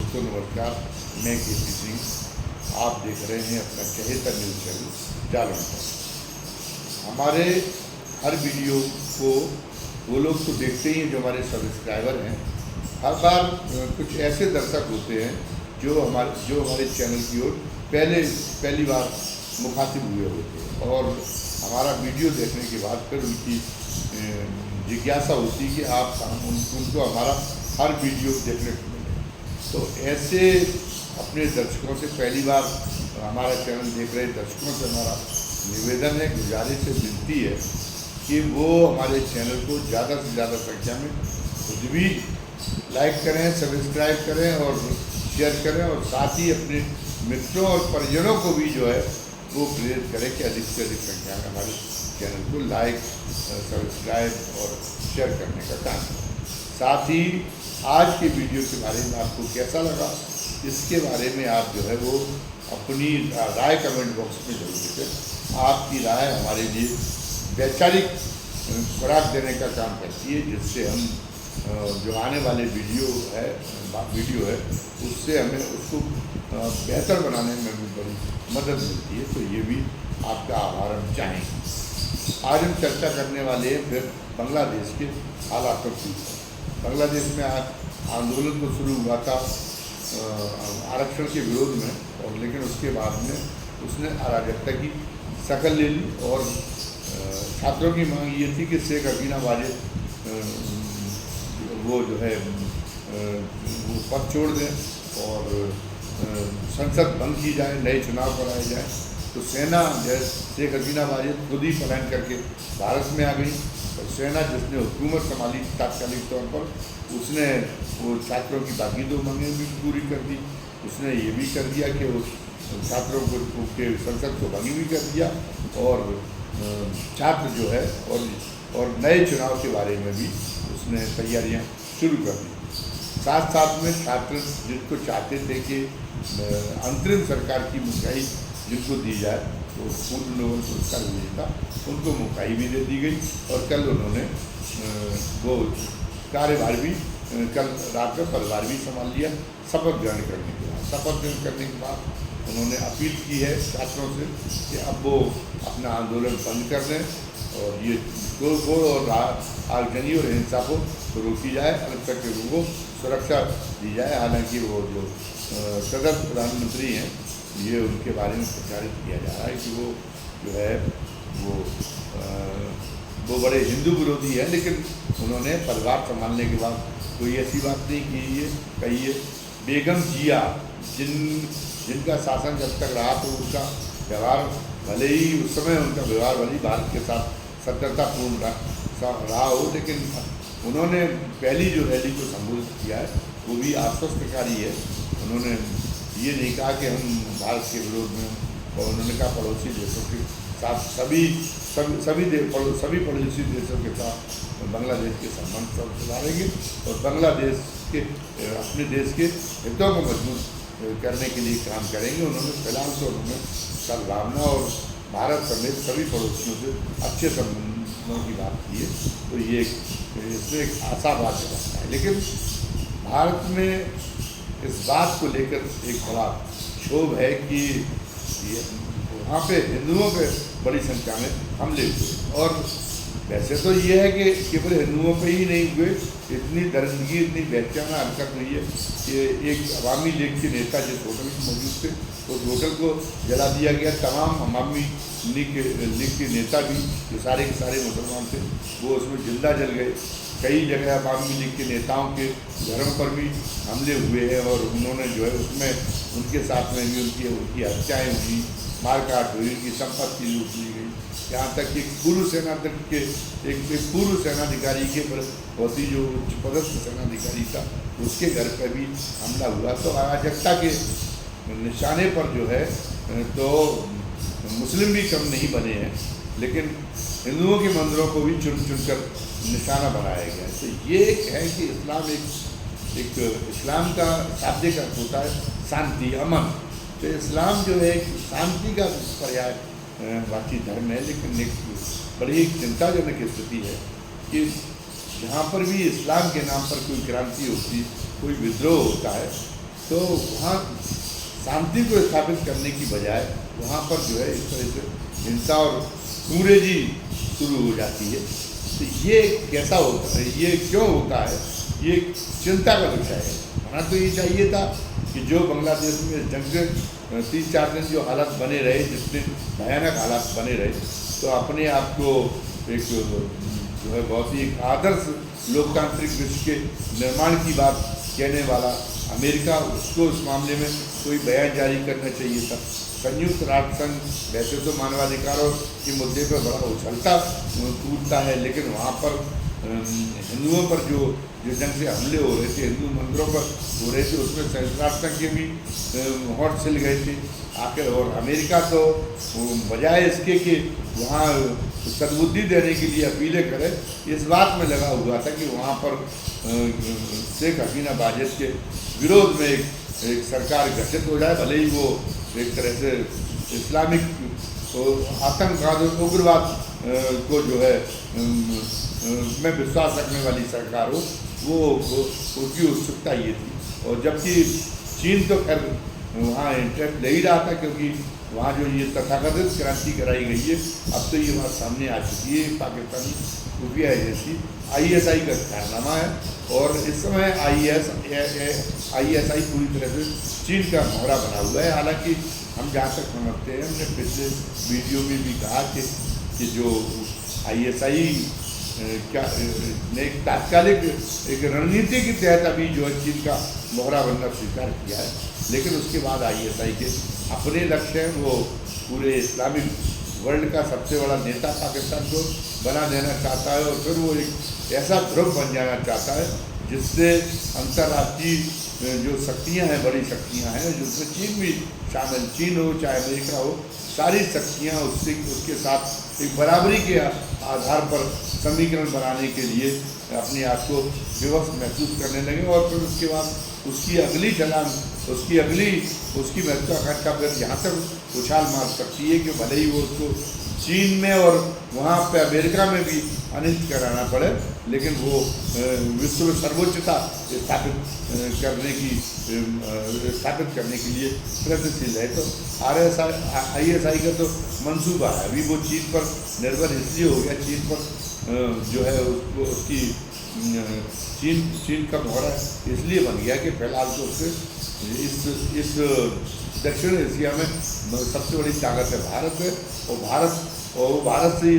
दोस्तों नमस्कार, मैं केपी सिंह। आप देख रहे हैं अपना चहेता न्यूज़ चैनल जालन पर। हमारे हर वीडियो को वो लोग तो देखते ही हैं जो हमारे सब्सक्राइबर हैं। हर बार कुछ ऐसे दर्शक होते हैं जो हमारे चैनल की ओर पहली बार मुखातिब हुए होते हैं और हमारा वीडियो देखने के बाद फिर उनकी जिज्ञासा होती है कि उनको हमारा हर वीडियो देखने को मिले। तो ऐसे अपने दर्शकों से पहली बार हमारा चैनल देख रहे दर्शकों से हमारा निवेदन है, गुजारिश है, विनती है कि वो हमारे चैनल को ज़्यादा से ज़्यादा संख्या में खुद भी लाइक करें, सब्सक्राइब करें और शेयर करें और साथ ही अपने मित्रों और परिजनों को भी जो है वो प्रेरित करें कि अधिक से अधिक संख्या में हमारे चैनल को लाइक, सब्सक्राइब और शेयर करने का काम करें। साथ ही आज के वीडियो के बारे में आपको कैसा लगा, इसके बारे में आप जो है वो अपनी राय कमेंट बॉक्स में जरूर लिखें। आपकी राय हमारे लिए वैचारिक खुराक देने का काम करती है, जिससे हम जो आने वाले वीडियो है उससे हमें उसको बेहतर बनाने में भी बड़ी मदद मिलती है। तो ये भी आपका आभार हम चाहेंगे। आज हम चर्चा करने वाले हैं फिर बांग्लादेश के हालातों की। बांग्लादेश में आंदोलन तो शुरू हुआ था आरक्षण के विरोध में, और लेकिन उसके बाद में उसने अराजकता की शक्ल ले ली और छात्रों की मांग ये थी कि शेख हसीना वाजिद वो जो है वो पद छोड़ दें और संसद भंग की जाए, नए चुनाव कराए जाए। तो सेना शेख हसीना वाजिद खुद ही पलायन करके भारत में आ गई और सेना जिसने हुकूमत संभाली तात्कालिक तौर पर, उसने वो छात्रों की बाकी दो मांगें भी पूरी कर दी। उसने ये भी कर दिया कि वो छात्रों को के संसद को भंग भी कर दिया और छात्र जो है और नए चुनाव के बारे में भी उसने तैयारियां शुरू कर दी। साथ साथ में छात्र जिनको चाहते थे कि अंतरिम सरकार की मुखाई जिनको दी जाए, तो पूर्व नोबेल पुरस्कार विजेता उनको मुखाई भी दे दी गई और कल उन्होंने वो कार्यभार भी कल रात में पदभार भी संभाल लिया। शपथ ग्रहण करने के बाद उन्होंने अपील की है छात्रों से कि अब वो अपना आंदोलन बंद कर दें और ये तोड़फोड़ और आगजनी और हिंसा को रोकी जाए, अल्पसंख्यक के लोगों को सुरक्षा दी जाए। हालांकि वो जो सदर प्रधानमंत्री हैं ये उनके बारे में प्रचारित किया जा रहा है कि वो जो है वो बड़े हिंदू विरोधी है, लेकिन उन्होंने पदभार संभालने के बाद कोई ऐसी बात नहीं कही है। बेगम जिया जिनका शासन जब तक रहा तो उनका व्यवहार भले ही उस समय उनका व्यवहार भले ही भारत के साथ सत्तरतापूर्ण रहा हो, लेकिन उन्होंने पहली जो रैली को संबोधित किया है वो भी आश्वस्तकारी है। उन्होंने ये नहीं कहा कि हम भारत के विरोध में, और उन्होंने कहा पड़ोसी देशों के साथ सभी पड़ोसी देशों के साथ बांग्लादेश के संबंध सुधारेंगे और बांग्लादेश के अपने देश के हितों को मजबूत करने के लिए काम करेंगे। उन्होंने फिलहाल तो उन्होंने सद्भावना और भारत समेत सभी पड़ोसियों से अच्छे संबंधों की बात की है। तो ये इसमें एक आशावाद लगता है, लेकिन भारत में इस बात को लेकर एक बड़ा क्षोभ है कि वहाँ पे हिंदुओं पे बड़ी संख्या में हमले हुए। और वैसे तो ये है कि केवल हिंदुओं पे ही नहीं हुए, इतनी दरिंदगी, इतनी बेचाना हरकत हुई है कि एक अवामी लीग के नेता जिस होटल में मौजूद थे उस होटल को जला दिया गया। तमाम अवामी लीग के नेता भी जो सारे के सारे मुसलमान थे वो उसमें जिंदा जल गए। कई जगह अवामी लीग के नेताओं के घरों पर भी हमले हुए हैं और उन्होंने जो है उसमें उनके साथ में भी उनकी हत्याएँ हुई, मारकाट हुई, उनकी संपत्ति लूट ली गई। यहाँ तक कि एक पूर्व सेनाधिकारी के बहुत ही जो उच्च पदस्थ सेनाधिकारी था उसके घर पर भी हमला हुआ। तो अराजकता के निशाने पर जो है तो मुस्लिम भी कम नहीं बने हैं, लेकिन हिंदुओं के मंदिरों को भी चुन कर निशाना बनाया गया है। तो ये एक है कि इस्लाम का शाब्दिक अर्थ होता है शांति, अमन। तो इस्लाम जो है शांति का पर्यायवाची धर्म है, लेकिन एक बड़ी चिंताजनक स्थिति है कि जहाँ पर भी इस्लाम के नाम पर कोई क्रांति होती, कोई विद्रोह होता है, तो वहाँ शांति को स्थापित करने की बजाय वहाँ पर जो है इस तरह से हिंसा और खूंरेजी शुरू हो जाती है। तो ये कैसा होता है, ये क्यों होता है, ये चिंता का विषय है। होना तो ये चाहिए था कि जो बांग्लादेश में जंग के 3-4 दिन जो हालात बने रहे, जितने भयानक हालात बने रहे, तो अपने आप को एक जो है बहुत ही आदर्श लोकतांत्रिक विश्व के निर्माण की बात कहने वाला अमेरिका, उसको इस मामले में कोई बयान जारी करना चाहिए था। संयुक्त राष्ट्र संघ वैसे तो मानवाधिकारों के मुद्दे पर बड़ा उछलता कूदता है, लेकिन वहाँ पर हिंदुओं पर जो जंग से हमले हो रहे थे, हिंदू मंदिरों पर हो रहे थे, उसमें संयुक्त राष्ट्र संघ के भी होठ सिल गए थे आखिर। और अमेरिका तो बजाय इसके कि वहाँ सद्बुद्धि देने के लिए अपीलें करे, इस बात में लगा हुआ था कि वहाँ पर शेख हसीना बाजेद के विरोध में एक सरकार गठित हो जाए, भले ही वो एक तरह से इस्लामिक आतंकवाद और उग्रवाद को जो है में विश्वास रखने वाली सरकार हो, वो उसकी उत्सुकता ये थी। और जबकि चीन तो खैर वहाँ इंटरेस्ट ले ही रहा था, क्योंकि वहाँ जो ये तथाकथित क्रांति कराई गई है, अब तो ये बात सामने आ चुकी है। पाकिस्तानी खुफिया एजेंसी ISI का कारनामा है, और इस समय ISI पूरी तरह से चीन का मोहरा बना हुआ है। हालांकि हम जहाँ तक समझते हैं, हमने पिछले वीडियो में भी कहा कि जो ISI क्या ने एक तात्कालिक एक रणनीति के तहत अभी जो है चीन का मोहरा बनना स्वीकार किया है, लेकिन उसके बाद ISI के अपने लक्ष्य हैं। वो पूरे इस्लामिक वर्ल्ड का सबसे बड़ा नेता पाकिस्तान को बना देना चाहता है, और फिर वो एक ऐसा ध्रुव बन जाना चाहता है जिससे अंतर्राष्ट्रीय जो शक्तियाँ हैं, बड़ी शक्तियाँ हैं, जिसमें चीन भी शामिल, चीन हो चाहे अमेरिका हो, सारी शक्तियाँ उसके साथ एक बराबरी के आधार पर समीकरण बनाने के लिए अपने आप को विवश महसूस करने लगे। और फिर उसके बाद उसकी अगली छलांग, उसकी महत्वाकांक्षा फिर यहाँ तक उछाल मार सकती है कि भले ही वो उसको चीन में और वहाँ पे अमेरिका में भी अनिष्ट कराना पड़े, लेकिन वो विश्व में सर्वोच्चता स्थापित करने के लिए प्रयत्नशील है। तो ISI का तो मंसूबा है, अभी वो चीन पर निर्भर इसलिए हो गया, चीन पर जो है उसको उसकी चीन का मोहरा इसलिए बन गया कि फिलहाल तो उससे इस दक्षिण एशिया में सबसे बड़ी ताकत है भारत है, और भारत से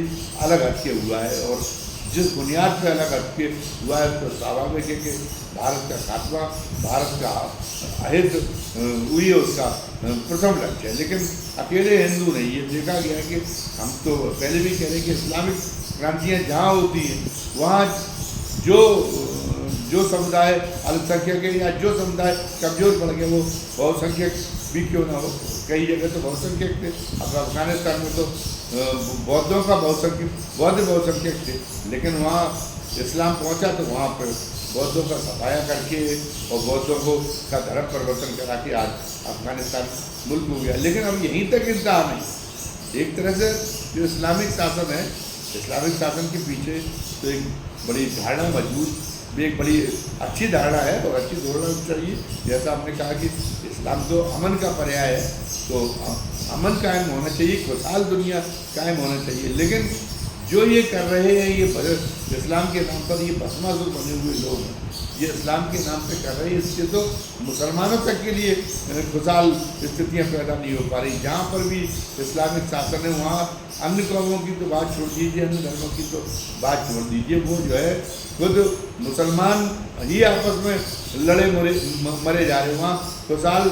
अलग हटके हुआ है। और जिस बुनियाद पर अलग हटके हुआ है, तो स्वाभाविक है कि भारत का खात्मा, भारत का अहित वही उसका प्रथम लक्ष्य है। लेकिन अकेले हिंदू नहीं, ये देखा गया है कि हम तो पहले भी कह रहे हैं कि इस्लामिक क्रांतियाँ जहाँ होती हैं, वहाँ जो समुदाय अल्पसंख्यक है या जो समुदाय कमज़ोर पड़ गया, वो बहुसंख्यक भी क्यों ना हो, कई जगह तो बहुसंख्यक थे। अब अफगानिस्तान में तो बौद्ध बहुसंख्यक थे, लेकिन वहाँ इस्लाम पहुँचा तो वहाँ पर बौद्धों का सफाया करके और बौद्धों को का धर्म परिवर्तन करा के आज अफगानिस्तान मुल्क हो गया। लेकिन अब यहीं तक इंतहा नहीं। एक तरह से जो इस्लामिक शासन है, इस्लामिक शासन के पीछे तो एक बड़ी धारणा मजबूत भी, एक बड़ी अच्छी धारणा है और अच्छी धारणा चाहिए। जैसा आपने कहा कि इस्लाम तो अमन का पर्याय है, तो अमन कायम होना चाहिए, खुशहाल दुनिया कायम होना चाहिए। लेकिन जो ये कर रहे हैं, ये इस्लाम के नाम पर ये भस्मासुर बने हुए लोग हैं, ये इस्लाम के नाम पे कर रहे हैं, इससे तो मुसलमानों तक के लिए खुशहाल स्थितियाँ पैदा नहीं हो पा रही। जहाँ पर भी इस्लामिक शासन है, वहाँ अन्य कौमों की तो बात छोड़ दीजिए, अन्य धर्मों की तो बात छोड़ दीजिए, वो जो है खुद मुसलमान ही आपस में लड़े मरे जा रहे हैं। वहाँ खुशहाल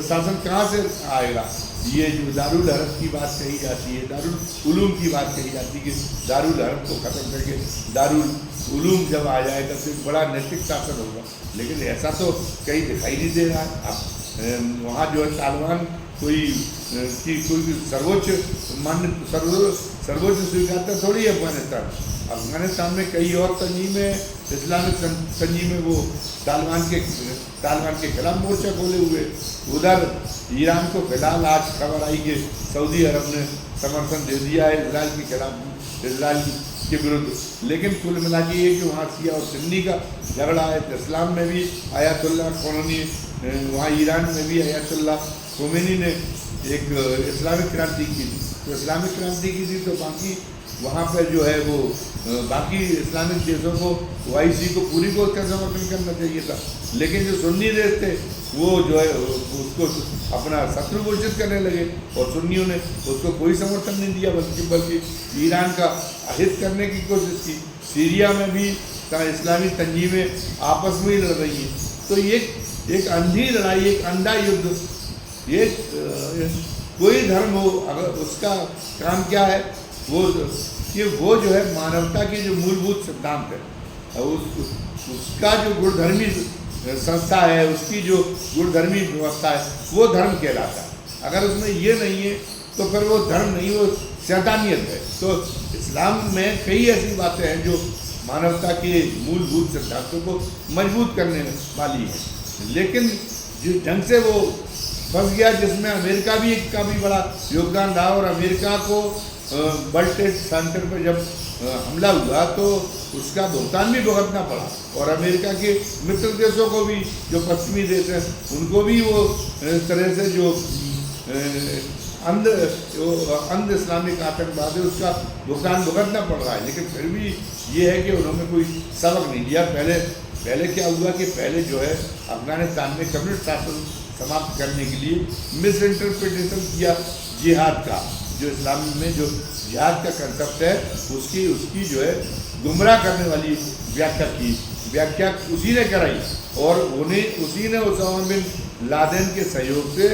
शासन कहाँ से आएगा? ये जो दारुल हरब की बात कही जाती है, दारुल उलूम की बात कही जाती है कि दारुल हरब को ख़त्म करके दारुल उलूम जब आ जाएगा तो एक बड़ा नैतिक शासन होगा, लेकिन ऐसा तो कहीं दिखाई नहीं दे रहा है। अब वहाँ जो है तालिबान कोई सर्वोच्च स्वीकारता थोड़ी है अफगानिस्तान में कई और तंजीमें, इस्लामिक तंजीमें वो तालिबान के खिलाफ मोर्चा खोले हुए। उधर ईरान को फिलहाल आज खबर आई कि सऊदी अरब ने समर्थन दे दिया है इजराइल के खिलाफ, इजराइल के विरुद्ध। लेकिन कुल मिला के ये कि वहाँ शिया और सुन्नी का झगड़ा है, तो इस्लाम में भी आयतुल्लाह खोमेनी, वहाँ ईरान में भी आयतुल्लाह खोमेनी ने एक इस्लामिक क्रांति की थी। तो इस्लामिक क्रांति की थी तो बाकी वहाँ पर जो है वो बाकी इस्लामिक देशों को OIC को पूरी को उसका समर्थन करना चाहिए था। लेकिन जो सुन्नी देश थे वो जो है उसको अपना शत्रु घोषित करने लगे और सुन्नियों ने उसको कोई समर्थन नहीं दिया, बल्कि ईरान का अहित करने की कोशिश की। सीरिया में भी इस्लामी तंजीमें आपस में ही लड़ रही हैं। तो ये एक अंधी लड़ाई, एक अंधा युद्ध, ये कोई धर्म हो अगर उसका काम क्या है वो कि वो जो है मानवता के जो मूलभूत सिद्धांत है उसका जो गुणधर्मी संस्था है, उसकी जो गुणधर्मी व्यवस्था है वो धर्म कहलाता है। अगर उसमें ये नहीं है तो फिर वो धर्म नहीं, वो शैतानियत है। तो इस्लाम में कई ऐसी बातें हैं जो मानवता के मूलभूत सिद्धांतों को मजबूत करने वाली है। लेकिन जिस ढंग से वो फंस गया, जिसमें अमेरिका भी एक का भी बड़ा योगदान रहा, और अमेरिका को वर्ल्ड ट्रेड सेंटर पर जब हमला हुआ तो उसका भुगतान भी भुगतना पड़ा, और अमेरिका के मित्र देशों को भी, जो पश्चिमी देश हैं उनको भी वो इस तरह से जो अंध इस्लामिक आतंकवाद है उसका भुगतान भुगतना पड़ रहा है। लेकिन फिर भी ये है कि उन्होंने कोई सबक नहीं लिया। पहले क्या हुआ कि पहले जो है अफगानिस्तान में कम्युनिस्ट शासन समाप्त करने के लिए मिस इंटरप्रिटेशन किया जिहाद का, जो इस्लाम में जो जिहाद का कंसेप्ट है उसकी जो है गुमराह करने वाली व्याख्या उसी ने कराई, और उसी ने उसामा बिन लादेन के सहयोग से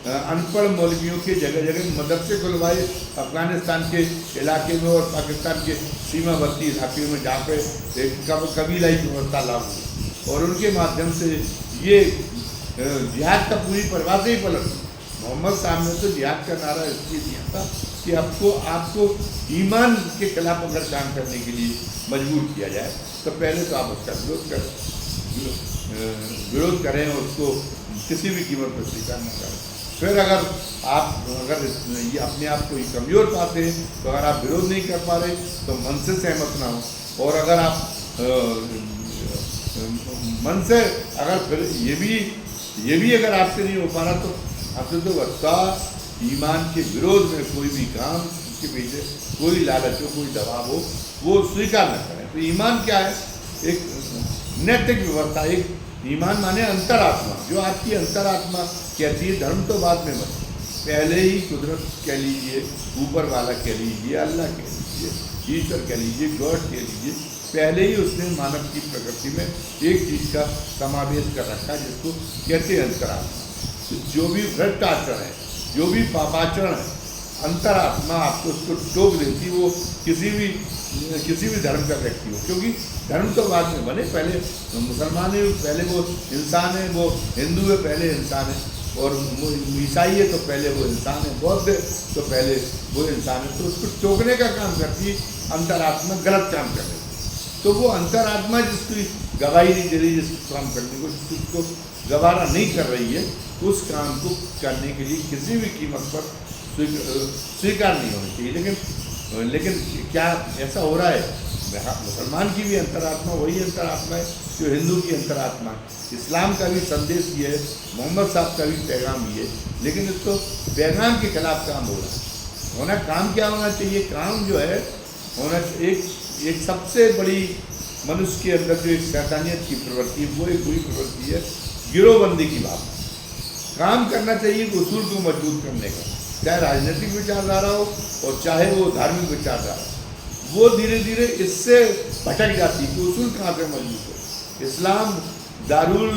अनपढ़ मौलवियों के जगह जगह मदरसे खुलवाए अफगानिस्तान के इलाके में और पाकिस्तान के सीमावर्ती इलाके में, जहाँ पे एक कबीलाई व्यवस्था लागू हुई, और उनके माध्यम से ये जिहाद का पूरी परिभाषा ही पलट। मोहम्मद साहब ने तो जिहाद का नारा इसलिए दिया था कि आपको ईमान के खिलाफ अगर काम करने के लिए मजबूर किया जाए तो पहले तो आप उसका विरोध करें और उसको किसी भी कीमत पर स्वीकार न करें। फिर अगर ये अपने आप को कमज़ोर पाते हैं तो अगर आप विरोध नहीं कर पा रहे तो मन से सहमत ना हो, और अगर आप मन से अगर फिर ये भी अगर आपसे नहीं हो पा रहा तो आपसे तो बच्चा ईमान के विरोध में कोई भी काम के पीछे कोई लालच हो, कोई दबाव हो, वो स्वीकार न करें। तो ईमान क्या है? एक नैतिक व्यवस्था, एक ईमान माने अंतरात्मा, जो आपकी अंतरात्मा कहती है। धर्म तो बाद में बने, पहले ही कुदरत कह लीजिए, ऊपर वाला कह लीजिए, अल्लाह कह लीजिए, ईश्वर कह लीजिए, गॉड कह लीजिए, पहले ही उसने मानव की प्रकृति में एक चीज़ का समावेश कर रखा जिसको कहते हैं अंतरात्मा। जो भी भ्रष्ट आचरण है, जो भी पापाचरण है, अंतरात्मा आपको उसको टोक देती, वो किसी भी धर्म का व्यक्ति हो, क्योंकि धर्म तो बाद में बने। पहले मुसलमान है, पहले वो इंसान है, वो हिंदू है, पहले इंसान है, और ईसाई है तो पहले वो इंसान है, बौद्ध है तो पहले वो इंसान है। तो उसको टोकने का काम करती है अंतरात्मा, गलत काम कर देती। तो वो अंतरात्मा जिसकी गवाही नहीं दे रही, जिसको काम करने को जिसको गवारा नहीं कर रही है, उस काम को करने के लिए किसी भी कीमत पर स्वीकार नहीं होना चाहिए। लेकिन क्या ऐसा हो रहा है? मुसलमान की भी अंतरात्मा वही अंतरात्मा है जो हिंदू की अंतरात्मा है। इस्लाम का भी संदेश ये है, मोहम्मद साहब का भी पैगाम ये है, लेकिन इसको पैगाम के खिलाफ काम हो रहा है। काम क्या होना चाहिए? काम जो है होना एक सबसे बड़ी मनुष्य के अंदर जो एक शैतानियत की प्रवृत्ति है, वो एक बुरी प्रवृत्ति है, गिरोहबंदी की बात। काम करना चाहिए उसूल को मजबूत करने का, चाहे राजनीतिक विचारधारा हो और चाहे वो धार्मिक विचारधारा। वो धीरे धीरे इससे भटक जाती है कि उसूल कहाँ से मजबूत हो। इस्लाम दारुल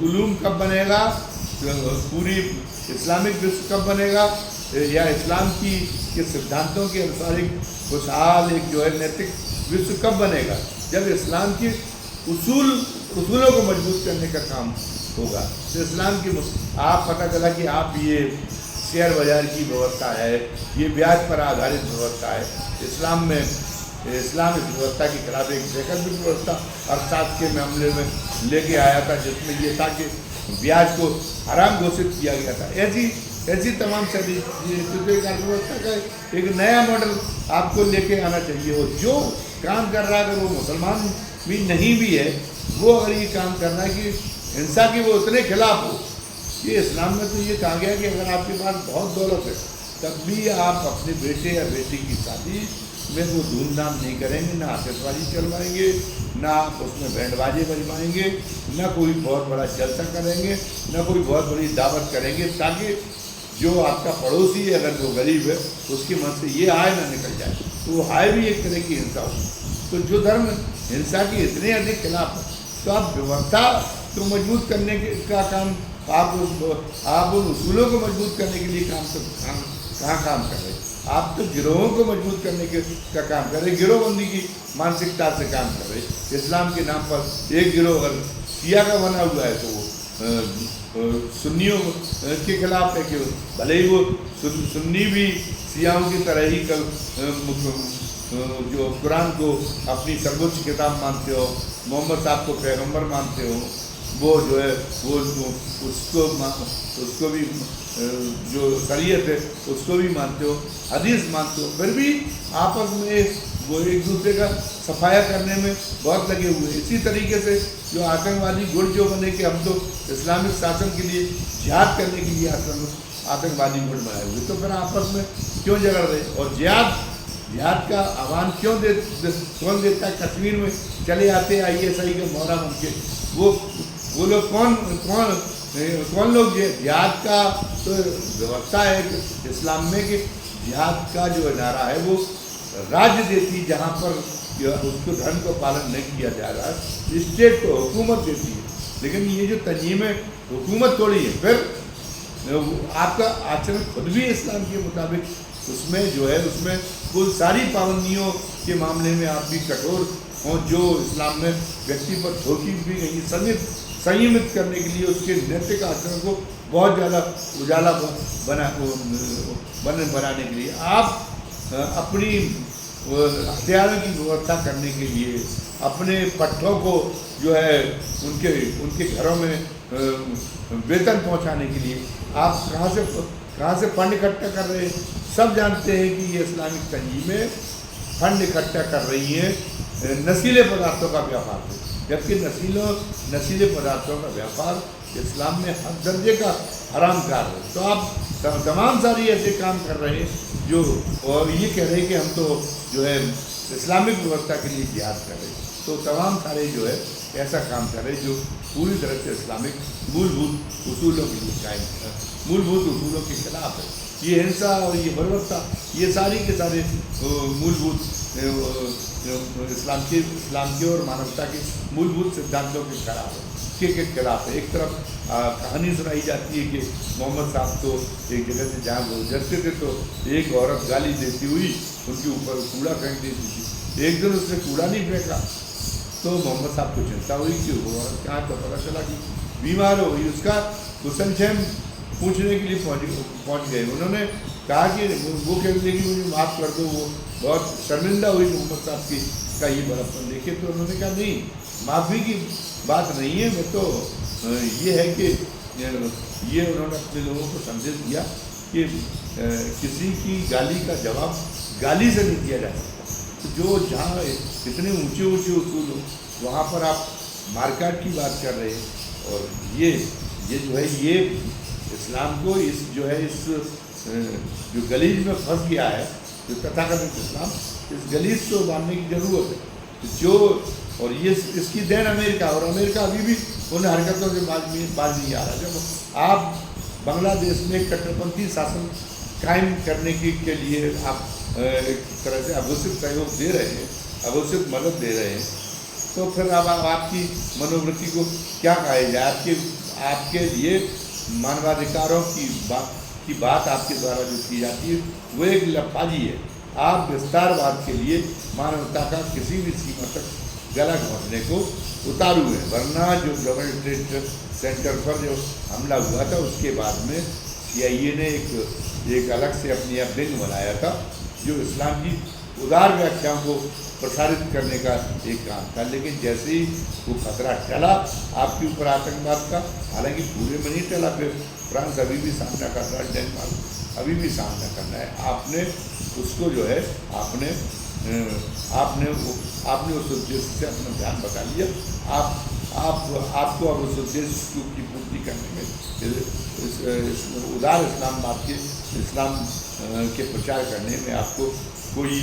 उलूम कब बनेगा, पूरी इस्लामिक विश्व कब बनेगा, या इस्लाम के सिद्धांतों के अनुसार एक खुशहाल एक जो है नैतिक विश्व कब बनेगा? जब इस्लाम की उसूलों को मजबूत करने का काम होगा। तो इस्लाम की आप पता चला कि आप ये शेयर बाजार की व्यवस्था है, ये ब्याज पर आधारित व्यवस्था है। इस्लाम इस व्यवस्था के खिलाफ एक वैकल्पिक व्यवस्था अर्थशास्त्र के मामले में लेके आया था, जिसमें ये था कि ब्याज को हराम घोषित किया गया था। ऐसी ऐसी तमाम सारी क्योंकि एक अर्थव्यवस्था का एक नया मॉडल आपको लेके आना चाहिए। और जो काम कर रहा है अगर वो मुसलमान भी नहीं भी है, वो अगर ये काम कर रहा है कि हिंसा की वो उतने खिलाफ हो, ये इस्लाम में तो ये कहा गया कि अगर आपके पास बहुत दौलत है तब भी आप अपने बेटे या बेटी की शादी में वो धूमधाम नहीं करेंगे, ना आतिशबाजी चलवाएंगे, ना आप उसमें बैंड बाजे बजवाएंगे, ना कोई बहुत बड़ा जलसा करेंगे, ना कोई बहुत बड़ी दावत करेंगे, ताकि जो आपका पड़ोसी है अगर वो गरीब है उसके मन से ये आय ना निकल जाए, तो वो आय भी एक तरह की हिंसा हो। तो जो धर्म हिंसा की इतने अधिक खिलाफ है, तो आप व्यवस्था को मजबूत करने का काम आप उन उसूलों को मजबूत करने के लिए कहाँ काम कर रहे हैं? आप तो गिरोहों को मजबूत करने का काम कर रहे हैं, गिरोहबंदी की मानसिकता से काम कर रहे हैं। इस्लाम के नाम पर एक गिरोह अगर शिया का बना हुआ है तो वो सुन्नियों के खिलाफ है कि भले ही वो सुन्नी भी शियाओं की तरह ही जो कुरान को अपनी सर्वोच्च किताब मानते हो, मोहम्मद साहब को पैगंबर मानते हो, वो जो है वो उसको भी जो शरीयत है उसको भी मानते हो, हदीस मानते हो, फिर भी आपस में वो एक दूसरे का सफाया करने में बहुत लगे हुए हैं। इसी तरीके से जो आतंकवादी गुट जो बने कि हम तो इस्लामिक शासन के लिए जिहाद करने के लिए आतंकवादी गुट बनाए हुए, तो फिर आपस में क्यों झगड़ रहे? और जिहाद का आह्वान कौन देता है? कश्मीर में चले आते ISI के मोहरा बन के, वो लोग कौन लोग जिहाद का तो व्यवस्था है इस्लाम में कि जिहाद का जो नारा है वो राज्य देती, जहाँ पर उसको धर्म का पालन नहीं किया जा रहा है, स्टेट को हुकूमत देती है। लेकिन ये जो तंजीम है हुकूमत थोड़ी है, फिर आपका आचरण खुद भी इस्लाम के मुताबिक उसमें जो है उसमें कुल सारी पाबंदियों के मामले में आप भी कठोर हों, जो इस्लाम में व्यक्ति पर थोपी भी गई संयमित करने के लिए उसके नैतिक आचरण को बहुत ज़्यादा उजाला बनाने के लिए आप अपनी हथियारों की व्यवस्था करने के लिए, अपने पट्टों को जो है उनके घरों में वेतन पहुंचाने के लिए आप कहाँ से फंड इकट्ठा कर रहे हैं? सब जानते हैं कि ये इस्लामिक तंजीमें फंड इकट्ठा कर रही हैं नशीले पदार्थों का व्यापार से, जबकि नशीले पदार्थों का व्यापार इस्लाम में हर दर्जे का हराम कार्य है। तो आप तमाम सारी ऐसे काम कर रहे हैं जो और ये कह रहे हैं कि हम तो जो है इस्लामिक व्यवस्था के लिए जिहाद कर रहे हैं, तो तमाम सारे जो है ऐसा काम कर रहे हैं जो पूरी तरह से इस्लामिक मूलभूत उसूलों के लिए कायम है, मूलभूत उसूलों के खिलाफ है। ये हिंसा और ये बर्बरता ये सारी के सारे मूलभूत इस्लाम के और मानवता के मूलभूत सिद्धांतों के खिलाफ है। एक तरफ कहानी सुनाई जाती है कि मोहम्मद साहब तो एक जगह से जहाँ गुजरते थे तो एक औरत गाली देती हुई उनके ऊपर कूड़ा फेंक देती थी। एक दिन उसने कूड़ा नहीं फेंका तो मोहम्मद साहब को चिंता हुई कि वो औरत कहाँ, तो पता चला कि बीमार हो गई। उसका कुशलक्षेम पूछने के लिए पहुँच गए। उन्होंने कहा कि वो कह रही कि मुझे माफ़ कर दो, वो बहुत शर्मिंदा हुई मोहम्मद साहब की का ये बड़प्पन देखे। तो उन्होंने कहा नहीं, माफ़ी की बात नहीं है, मैं तो ये है कि ये उन्होंने अपने लोगों को संदेश दिया कि किसी की गाली का जवाब गाली से नहीं दिया जा सकता। तो जो जहाँ इतने ऊंचे उसूल हो वहाँ पर आप मारकाट की बात कर रहे हैं, और ये जो है ये इस्लाम को इस जो गलीज में फंस गया है, जो तथाकथित इस्लाम, इस गलीज को बांधने की ज़रूरत है। जो और ये इसकी देन अमेरिका, और अमेरिका अभी भी उन हरकतों से बाज नहीं आ रहा। जब आप बांग्लादेश में कट्टरपंथी शासन कायम करने के लिए आप एक तरह से अघोषित सहयोग दे रहे हैं, अघोषित मदद दे रहे हैं, तो फिर अब आपकी मनोवृत्ति को क्या कहा जाए? आपके लिए मानवाधिकारों की बात आपके द्वारा जो की जाती है वो एक लफाजी है। आप विस्तारवाद के लिए मानवता का किसी भी सीमा तक गला घोंटने को उतारू है। वरना जो ग्लोबल ट्रेड सेंटर पर जो हमला हुआ था उसके बाद में CIA ने एक अलग से अपनी विंग बनाया था जो इस्लाम की उदार व्याख्याओं को प्रसारित करने का एक काम था। लेकिन जैसे ही वो खतरा टला आपके ऊपर आतंकवाद का, हालांकि पूरे में नहीं टला, फिर फ्रांस अभी भी सामना कर रहा है, डेनमार्क अभी भी सामना करना है। आपने उसको जो है आपने उस उद्देश्य से अपना ध्यान बता लिया। आपको अब उस उद्देश्य की पूर्ति करने में इस उदार इस्लाम के प्रचार करने में आपको कोई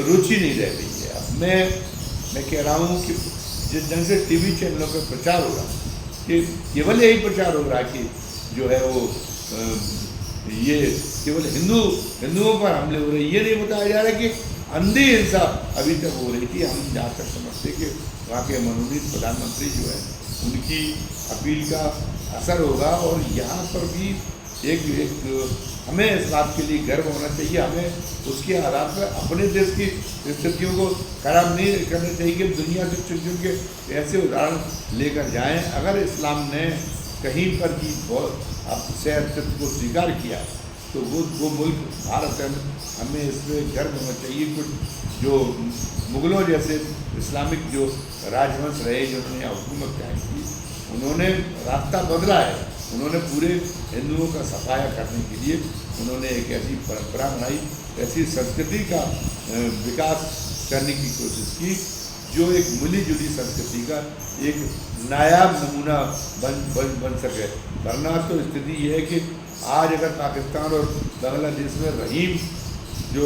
रुचि नहीं रह गई है। अब मैं कह रहा हूँ कि जिस ढंग से टीवी चैनलों पर प्रचार हो रहा है कि केवल यही प्रचार हो रहा है कि जो है वो ये केवल हिंदुओं पर हमले हो रहे, ये नहीं बताया जा रहा कि अंधी हिंसा अभी तक हो रही थी। हम जहाँ तक समझते कि वहाँ के मनोनीत प्रधानमंत्री जो है उनकी अपील का असर होगा। और यहाँ पर भी एक हमें इस बात के लिए गर्व होना चाहिए। हमें उसके आधार पर अपने देश की स्थितियों को खराब नहीं करना चाहिए कि दुनिया से चुन के ऐसे उदाहरण लेकर जाएं। अगर इस्लाम ने कहीं पर भी से अस्तित्व को स्वीकार किया तो वो मुल्क भारत है। हमें इसमें गर्व होना चाहिए। कुछ जो मुग़लों जैसे इस्लामिक जो राजवंश रहे, जिन्होंने हुकूमत कायम की, उन्होंने रास्ता बदला है। उन्होंने पूरे हिंदुओं का सफाया करने के लिए उन्होंने एक ऐसी परंपरा बनाई, ऐसी संस्कृति का विकास करने की कोशिश की जो एक मिली जुली संस्कृति का एक नायाब नमूना बन सके। वरना तो स्थिति ये है कि आज अगर पाकिस्तान और बांग्लादेश में रहीम जो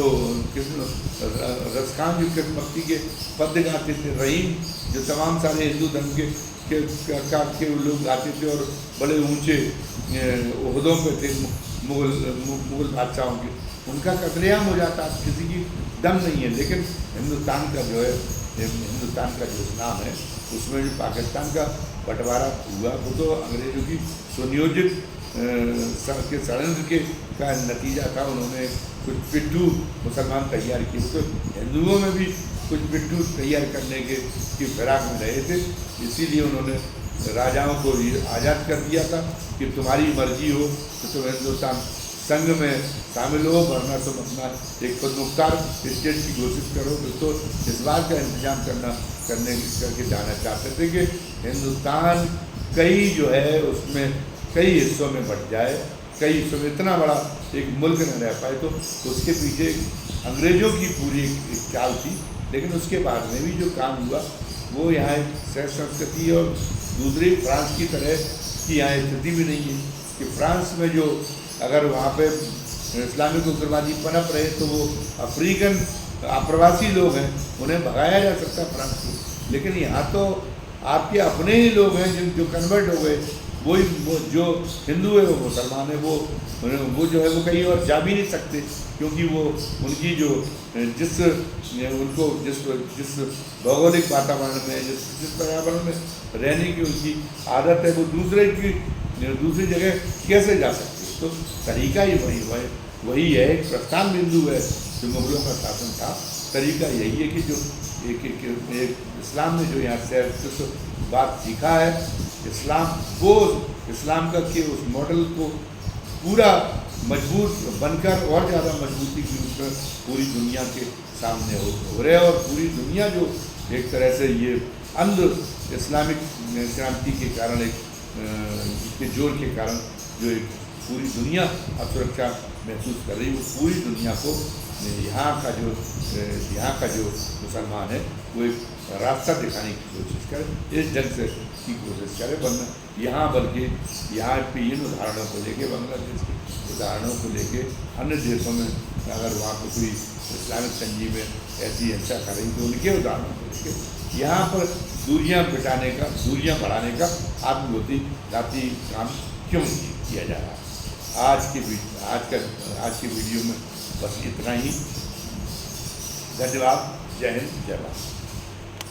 रसखान जो किस्मती के पद गाते थे, रहीम जो तमाम सारे हिंदू धर्म के लोग आते थे और बड़े ऊंचे ओहदों पे थे मुग़ल बादशाहों के, उनका कत्लेआम हो जाता, किसी की दम नहीं है। लेकिन हिंदुस्तान का जो इस्लाम है उसमें जो पाकिस्तान का बंटवारा हुआ वो तो अंग्रेज़ों की सुनियोजित के षड्यंत्र का नतीजा था। उन्होंने कुछ पिट्ठू मुसलमान तैयार किए, तो हिंदुओं में भी कुछ पिट्ठू तैयार करने की फिराक में रहे थे। इसीलिए उन्होंने राजाओं को आज़ाद कर दिया था कि तुम्हारी मर्जी हो तो तुम हिंदुस्तान संघ में शामिल हो, वरना तुम अपना एक खुदमुख्तार स्टेट की घोषित करो। तो इस बात का इंतजाम करके जाना चाहते थे कि हिंदुस्तान कई जो है उसमें कई हिस्सों में बट जाए, कई हिस्सों में इतना बड़ा एक मुल्क न रह पाए। तो उसके पीछे अंग्रेज़ों की पूरी एक चाल थी। लेकिन उसके बाद में भी जो काम हुआ वो यहाँ एक सह संस्कृति और दूसरी फ्रांस की तरह की यहाँ स्थिति भी नहीं है कि फ्रांस में जो अगर वहाँ पे इस्लामिक उग्रवादी पनप रहे तो वो अफ्रीकन अप्रवासी लोग हैं, उन्हें भगाया जा सकता है फ्रांस को। लेकिन यहाँ तो आपके अपने ही लोग हैं जो कन्वर्ट हो गए, वो जो हिंदू है वो मुसलमान है, वो जो है वो कहीं और जा भी नहीं सकते, क्योंकि वो उनकी जो जिस भौगोलिक वातावरण में जिस पर्यावरण में रहने की उनकी आदत है वो दूसरी जगह कैसे जा सकती है। तो तरीका ही वही है, एक प्रस्थान बिंदु है जो मुग़लों का शासन था। तरीका यही है कि जो एक इस्लाम ने जो यहाँ से बात सीखा है, इस्लाम का कि उस मॉडल को पूरा मजबूत बनकर और ज़्यादा मजबूती की उसमें पूरी दुनिया के सामने हो रहे और पूरी दुनिया जो एक तरह से ये अंध इस्लामिक क्रांति के कारण के जोर के कारण जो एक पूरी दुनिया असुरक्षा महसूस कर रही है, वो पूरी दुनिया को यहाँ का जो मुसलमान है वो एक रास्ता दिखाने की कोशिश करे, इस ढंग से की कोशिश करे। वरना बल्कि यहाँ पे इन उदाहरणों को लेके, बांग्लादेश के उदाहरणों को लेके, अन्य देशों में अगर वहाँ पर कोई इस्लामिक तंजीम में ऐसी हिंसा कर रही तो उनके उदाहरणों को लेके यहाँ पर दूरियाँ बढ़ाने का आत्मघाती काम क्यों किया जा रहा है। आज की वीडियो में बस इतना ही। धन्यवाद। जय हिंद, जय भारत।